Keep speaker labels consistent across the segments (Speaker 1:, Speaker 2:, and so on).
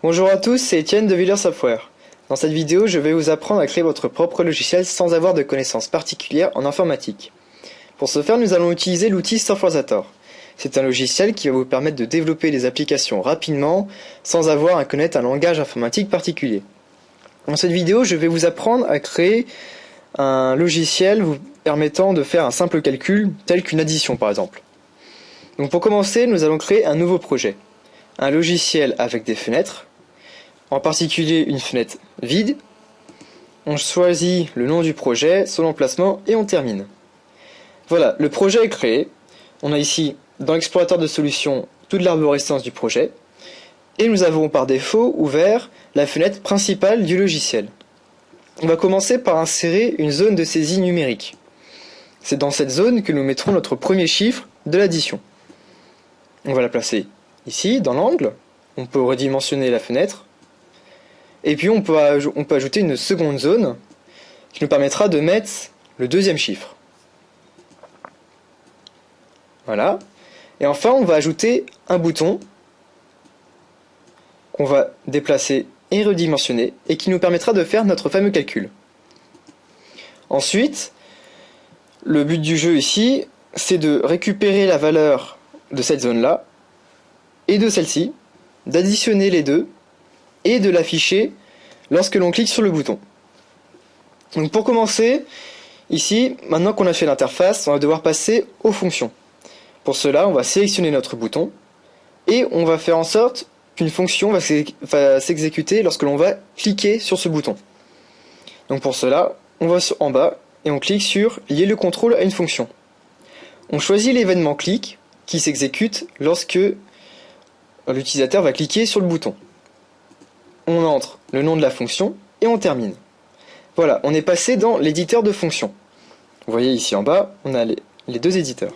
Speaker 1: Bonjour à tous, c'est Étienne de Villers Software. Dans cette vidéo, je vais vous apprendre à créer votre propre logiciel sans avoir de connaissances particulières en informatique. Pour ce faire, nous allons utiliser l'outil Softwarezator. C'est un logiciel qui va vous permettre de développer des applications rapidement sans avoir à connaître un langage informatique particulier. Dans cette vidéo, je vais vous apprendre à créer un logiciel vous permettant de faire un simple calcul, tel qu'une addition par exemple. Donc pour commencer, nous allons créer un nouveau projet. Un logiciel avec des fenêtres, en particulier une fenêtre vide. On choisit le nom du projet, son emplacement et on termine. Voilà, le projet est créé. On a ici dans l'explorateur de solutions toute l'arborescence du projet. Et nous avons par défaut ouvert la fenêtre principale du logiciel. On va commencer par insérer une zone de saisie numérique. C'est dans cette zone que nous mettrons notre premier chiffre de l'addition. On va la placer ici, dans l'angle. On peut redimensionner la fenêtre. Et puis on peut ajouter une seconde zone qui nous permettra de mettre le deuxième chiffre. Voilà. Et enfin, on va ajouter un bouton qu'on va déplacer et redimensionner et qui nous permettra de faire notre fameux calcul. Ensuite, le but du jeu ici, c'est de récupérer la valeur de cette zone-là et de celle-ci, d'additionner les deux et de l'afficher lorsque l'on clique sur le bouton. Donc pour commencer, ici, maintenant qu'on a fait l'interface, on va devoir passer aux fonctions. Pour cela, on va sélectionner notre bouton et on va faire en sorte qu'une fonction va s'exécuter lorsque l'on va cliquer sur ce bouton. Donc pour cela, on va en bas et on clique sur lier le contrôle à une fonction. On choisit l'événement clic qui s'exécute lorsque l'utilisateur va cliquer sur le bouton. On entre le nom de la fonction et on termine. Voilà, on est passé dans l'éditeur de fonctions. Vous voyez ici en bas, on a les deux éditeurs.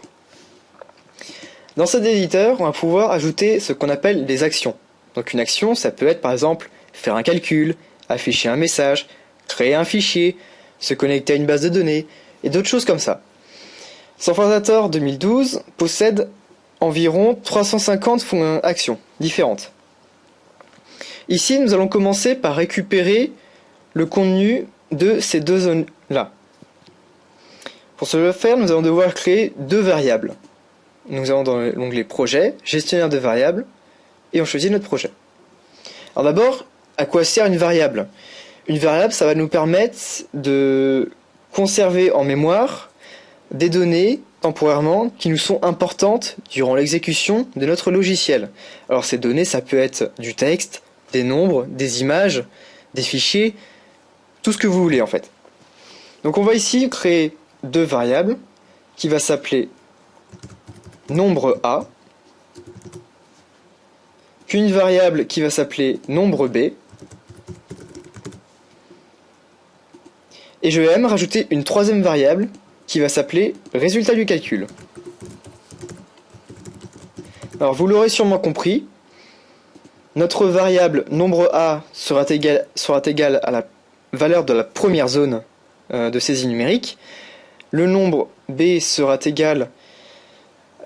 Speaker 1: Dans cet éditeur, on va pouvoir ajouter ce qu'on appelle des actions. Donc une action, ça peut être par exemple faire un calcul, afficher un message, créer un fichier, se connecter à une base de données, et d'autres choses comme ça. Softwarezator 2012 possède environ 350 actions différentes. Ici, nous allons commencer par récupérer le contenu de ces deux zones-là. Pour ce faire, nous allons devoir créer deux variables. Nous allons dans l'onglet Projet, Gestionnaire de variables, et on choisit notre projet. Alors d'abord, à quoi sert une variable ? Une variable, ça va nous permettre de conserver en mémoire des données temporairement qui nous sont importantes durant l'exécution de notre logiciel. Alors ces données, ça peut être du texte, des nombres, des images, des fichiers, tout ce que vous voulez en fait. Donc on va ici créer deux variables qui va s'appeler nombre A, puis une variable qui va s'appeler nombre B, et je vais même rajouter une troisième variable qui va s'appeler résultat du calcul. Alors vous l'aurez sûrement compris, notre variable nombre A sera égale à la valeur de la première zone de saisie numérique, le nombre B sera égal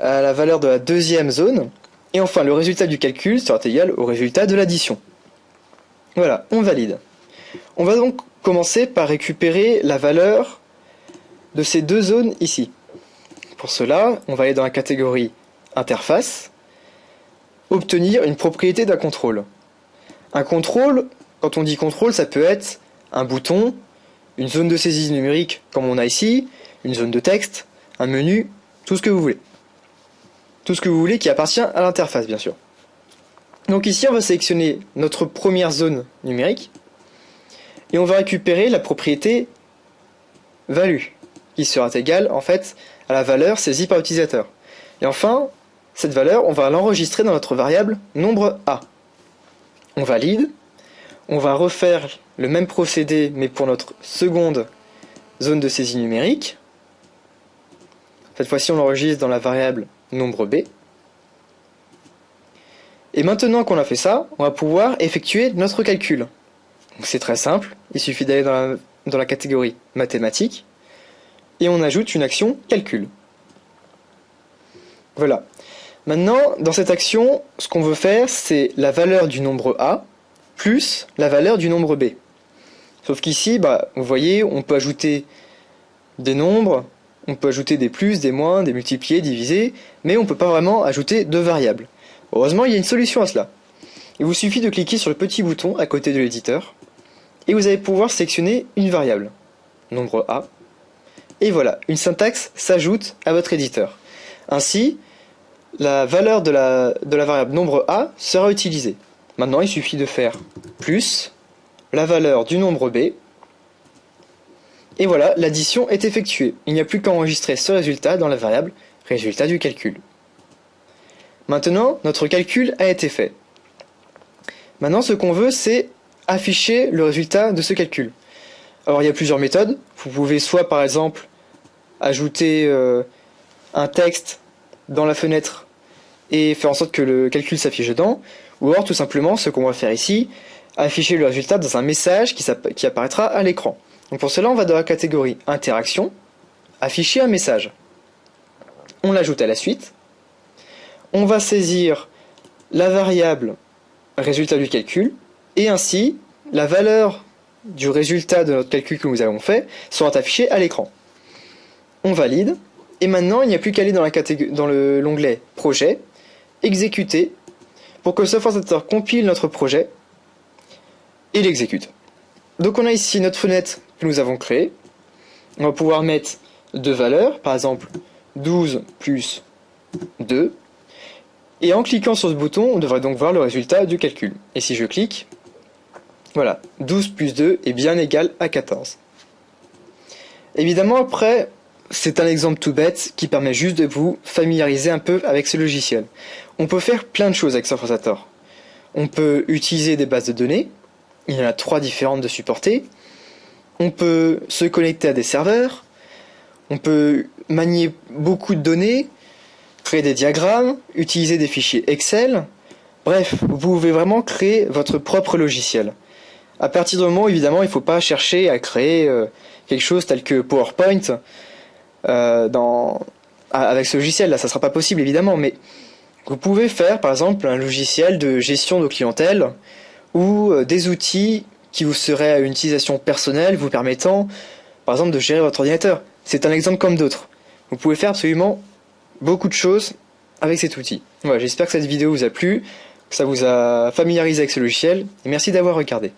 Speaker 1: à la valeur de la deuxième zone, et enfin le résultat du calcul sera égal au résultat de l'addition. Voilà, on valide. On va donc commencer par récupérer la valeur de ces deux zones ici. Pour cela, on va aller dans la catégorie interface, obtenir une propriété d'un contrôle. Un contrôle, quand on dit contrôle, ça peut être un bouton, une zone de saisie numérique comme on a ici, une zone de texte, un menu, tout ce que vous voulez. Tout ce que vous voulez qui appartient à l'interface bien sûr. Donc ici on va sélectionner notre première zone numérique et on va récupérer la propriété value qui sera égale en fait à la valeur saisie par l'utilisateur. Et enfin, cette valeur, on va l'enregistrer dans notre variable nombre A. On valide, on va refaire le même procédé mais pour notre seconde zone de saisie numérique. Cette fois-ci on l'enregistre dans la variable nombre B. Et maintenant qu'on a fait ça, on va pouvoir effectuer notre calcul. C'est très simple, il suffit d'aller dans la catégorie mathématiques et on ajoute une action calcul. Voilà. Maintenant, dans cette action, ce qu'on veut faire, c'est la valeur du nombre A plus la valeur du nombre b. Sauf qu'ici, vous voyez, on peut ajouter des nombres, on peut ajouter des plus, des moins, des multipliés, diviser, mais on ne peut pas vraiment ajouter de variables. Heureusement, il y a une solution à cela. Il vous suffit de cliquer sur le petit bouton à côté de l'éditeur, et vous allez pouvoir sélectionner une variable, nombre A, et voilà, une syntaxe s'ajoute à votre éditeur. Ainsi, la valeur de la variable nombre A sera utilisée. Maintenant, il suffit de faire plus la valeur du nombre B, et voilà, l'addition est effectuée. Il n'y a plus qu'à enregistrer ce résultat dans la variable résultat du calcul. Maintenant, notre calcul a été fait. Maintenant, ce qu'on veut, c'est afficher le résultat de ce calcul. Alors, il y a plusieurs méthodes. Vous pouvez soit, par exemple, ajouter un texte dans la fenêtre et faire en sorte que le calcul s'affiche dedans, ou alors, tout simplement, ce qu'on va faire ici, afficher le résultat dans un message qui apparaîtra à l'écran. Donc pour cela, on va dans la catégorie Interaction, afficher un message. On l'ajoute à la suite. On va saisir la variable résultat du calcul, et ainsi, la valeur du résultat de notre calcul que nous avons fait sera affichée à l'écran. On valide, et maintenant, il n'y a plus qu'à aller dans l'onglet Projet, Exécuter, pour que le software Forzator compile notre projet et l'exécute. Donc on a ici notre fenêtre que nous avons créée. On va pouvoir mettre deux valeurs, par exemple 12 plus 2. Et en cliquant sur ce bouton, on devrait donc voir le résultat du calcul. Et si je clique, voilà, 12 plus 2 est bien égal à 14. Évidemment, après, c'est un exemple tout bête qui permet juste de vous familiariser un peu avec ce logiciel. On peut faire plein de choses avec Software Forzator. On peut utiliser des bases de données. Il y en a 3 différentes de supporter. On peut se connecter à des serveurs. On peut manier beaucoup de données, créer des diagrammes, utiliser des fichiers Excel. Bref, vous pouvez vraiment créer votre propre logiciel. À partir du moment où, évidemment, il ne faut pas chercher à créer quelque chose tel que PowerPoint avec ce logiciel-là. Ça ne sera pas possible, évidemment, mais vous pouvez faire, par exemple, un logiciel de gestion de clientèle ou des outils qui vous seraient à une utilisation personnelle, vous permettant, par exemple, de gérer votre ordinateur. C'est un exemple comme d'autres. Vous pouvez faire absolument beaucoup de choses avec cet outil. Voilà, j'espère que cette vidéo vous a plu, que ça vous a familiarisé avec ce logiciel, et merci d'avoir regardé.